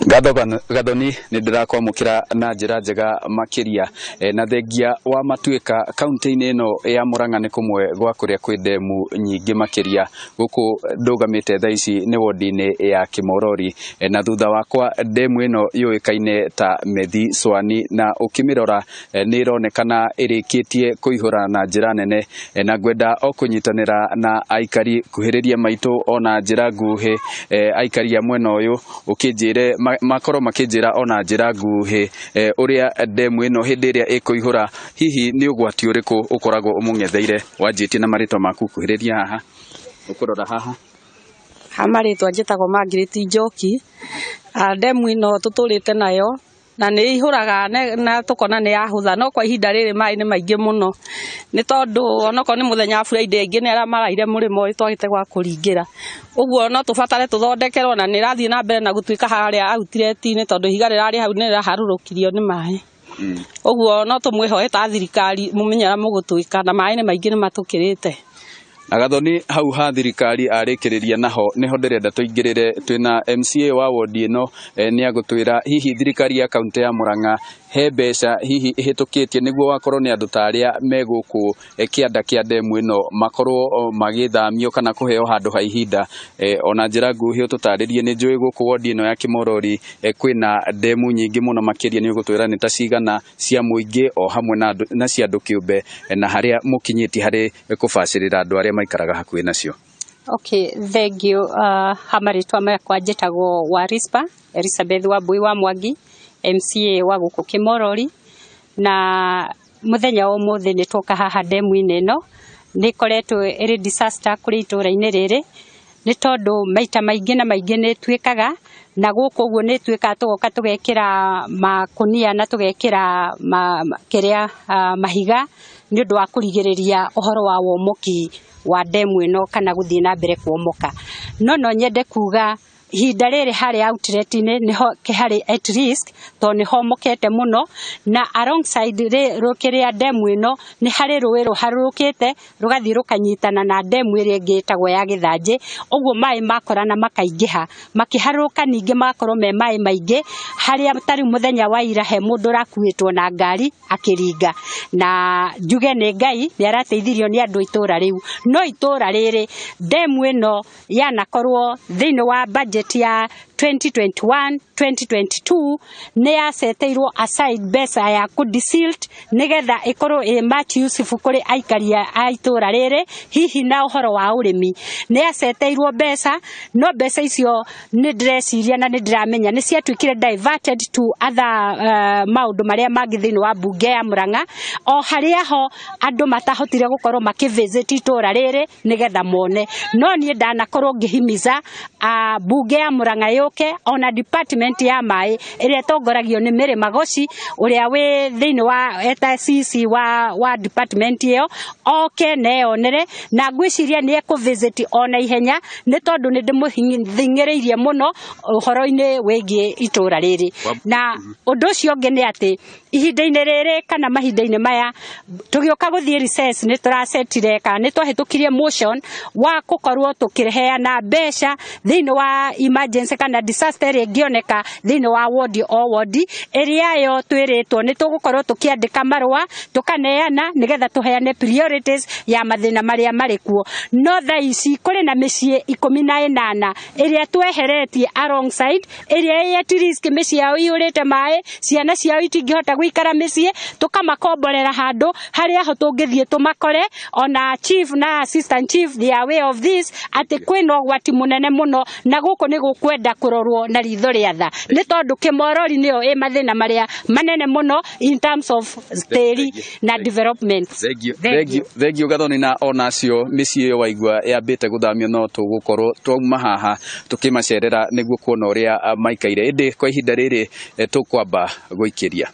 Gathoni nĩ ndĩrakwamũkĩra na njĩra njega makĩria na thengia wa matuĩka kaunti-inĩ ĩno ya Murang'a nĩ kũmwe gwa kũrĩa kwĩ ndemu nyingĩ makĩria gũkũ ndũgamĩte thaa ici nĩ wodi-inĩ ya Kĩmorori na thutha wakwa ndemu ĩno yũĩkaine ta Methi Swani na ũkĩmĩrora nĩ ĩronekana ĩrĩkĩtie kũihũra na njĩra nene na ngwenda o kũnyitanĩra na aikari kuhĩrĩria maitũ ona njĩra nguhĩ aikari a mwena ũyũ ũkĩnjĩre makorwo makĩnjĩra ona njĩra nguhĩ ũrĩa ndemu ĩno hĩndĩ ĩrĩa ĩkũihũra hihi nĩ ũgwati ũrĩkũ ũkoragwo ũmũng'etheire wanjĩtie na marĩtwa maku kuhĩrĩria haha ũkũrora haha marĩtwa njĩtagwo Margaret Njoki. Ndemu ĩno tũtũrĩte nayo na nĩ ihũraga na tukona nĩ yahũtha no kwa ihinda rĩrĩ maĩ nĩ maingĩ mũno nĩ tondũ onokorwo nĩ mũthenya wa Friday aingĩ nĩ arĩa maraire mũrĩmo ũyũ twagĩte gwa kũringĩra, ũguo no tũbatare tũthondekerwo na nĩ rathiĩ na mbere na gũtuĩka harĩa outlet-inĩ tondũ ihiga rĩrarĩ hau nĩ rĩraharũrũkirio nĩ maĩ. Ũguo no tũmwĩhoe ta thirikari mũmenyera mũgũtwĩka na maĩ nĩ maingĩ nĩ matũkĩrĩte. Gathoni hau ha thirikari arĩkĩrĩria naho niho ndĩrenda tũingĩrĩre twĩna MCA wa wodi ĩno nĩ agũtwĩra hihi thirikari ya kaunti ya Murang'a he mbeca hihi ĩhĩtũkĩtie nĩguo wakorwo nĩ andũ ta arĩa megũkũ kĩanda kĩa ndemu ĩno makorwo magĩthamio kana kũheo handũ ha ihinda ona njĩra nguhĩ ũtũtarĩrie nĩ njũĩ gũkũ wodi ĩno ya Kĩmorori kwĩna ndemu nyingĩ mũno makĩria nĩ ũgũtwĩra nĩ ta cigana cia mũingĩ o hamwe na cia andũ kĩũmbe na harĩa mũkinyĩtie harĩ kũbacĩrĩra andũ arĩa maikaraga hakuhĩ nacio. Okay, thank you. Hamarĩtwa makwa njĩtagwo Warispa Elizabeth Wambui wa Mwangi, MCA wa gũkũ Kĩmorori, na mũthenya ũmũthĩ nĩ twoka haha ndemu-inĩ ĩno nĩ koretwo ĩrĩ disaster kũrĩ itũra-inĩ rĩrĩ nĩ tondũ maita maingĩ na maingĩ nĩ twĩkaga na gũkũ ũguo nĩ twĩkaga tũgoka tũgekĩra makũnia na tũgekĩra mahiga nĩ ũndũ wa kũrigĩrĩria ũhoro wa womoki wa ndemu ĩno kana gũthiĩ na mbere kuomoka. No nyende kuga ihinda rĩrĩ harĩ outlet-inĩ nĩho kĩharĩ at risk tondũ nĩ homokete mũno na alongside rũkĩrĩa ndemu ĩno nĩ harĩ rũĩ rũharũrũkĩte rũgathiĩ rũkanyitana na ndemu ĩrĩa ĩngĩ ĩtagwo ya Gĩthanjĩ, ũguo maĩ makorana makaingĩha makĩharũrũka ningĩ magakorwo me maĩ maingĩ harĩa tarĩ mũthenya wa ira he mũndũ ũrakuĩtwo na ngari akĩringa na njuge nĩ Ngai nĩ arateithirio nĩ andũ itũra rĩu. No itũra rĩrĩ ndemu ĩno yanakorwo thĩinĩ wa budget ya 2021-2022 nĩ yaceteirwo aside mbeca ya kũdesilt nĩgetha ĩkorwo much useful kũrĩ aikari a itũra rĩrĩ hihi na ũhoro wa ũrĩmi. Nĩ yaceteirwo mbeca no mbeca icio nĩ ndĩreciria na nĩ ndĩramenya nĩ ciatuĩkire diverted to other maũndũ marĩa mangĩ thĩinĩ wa mbunge ya Murang'a o harĩa ho andũ matahotire gũkorwo makĩvisit itũra rĩrĩ nĩgetha mone. No niĩ ndanakorwo ngĩhimiza mbunge ya Murang'a yũke ona department ya maĩ ĩrĩa tongoragio nĩ Mary Magoci ũrĩa wĩ thĩinĩ wa eta CC wa department ĩyo oke neyonere na ngwĩciria nĩ ekũvisit ona ihenya nĩ tondũ nĩ ndĩmũthing'ĩrĩirie mũno ũhoro-inĩ wĩgiĩ itũra rĩrĩ. Na ũndũ ũcio ũngĩ nĩ atĩ ihinda-inĩ rĩrĩ kana mahinda-inĩ maya tũgĩũka gũthiĩ recess nĩ tũracetire kana nĩ twahĩtũkirie motion wa gũkorwo tũkĩheana mbeca thĩinĩ wa emergency kana disaster ĩrĩa ĩngĩoneka thĩinĩ wa wodi o wodi ĩrĩa yo twĩrĩtwo nĩ tũgũkorwo tũkĩandĩka marũa tũkaneana nĩgetha tũheane priorities ya mathĩna marĩa marĩ kuo. No thaa ici kũrĩ na mĩciĩ 18 ĩrĩa tweheretie alongside ĩrĩa at risk mĩciĩ yao iyũrĩte maĩ, ciana ciao itingĩhota gũikara mĩciĩ, tũkamakomborera handũ harĩa ho tũngĩthiĩ tũmakore. Ona chief na assistant chief they are aware of this atĩ kwĩna ũgwati mũnene mũno na gũkũ nĩ gũkwenda kũrorwo na ritho rĩa tha nĩ tondũ Kĩmorori nĩyo ĩ mathĩna marĩa manene mũno in terms of tĩri na development. Thank you Gathoni, na onacio mĩciĩ ĩyo waigua yambĩte gũthamio no tũgũkorwo twauma haha tũkĩmacerera nĩguo kuona ũrĩa maikaire. Ĩndĩ kwa ihinda rĩrĩ tũkwamba gũikĩria.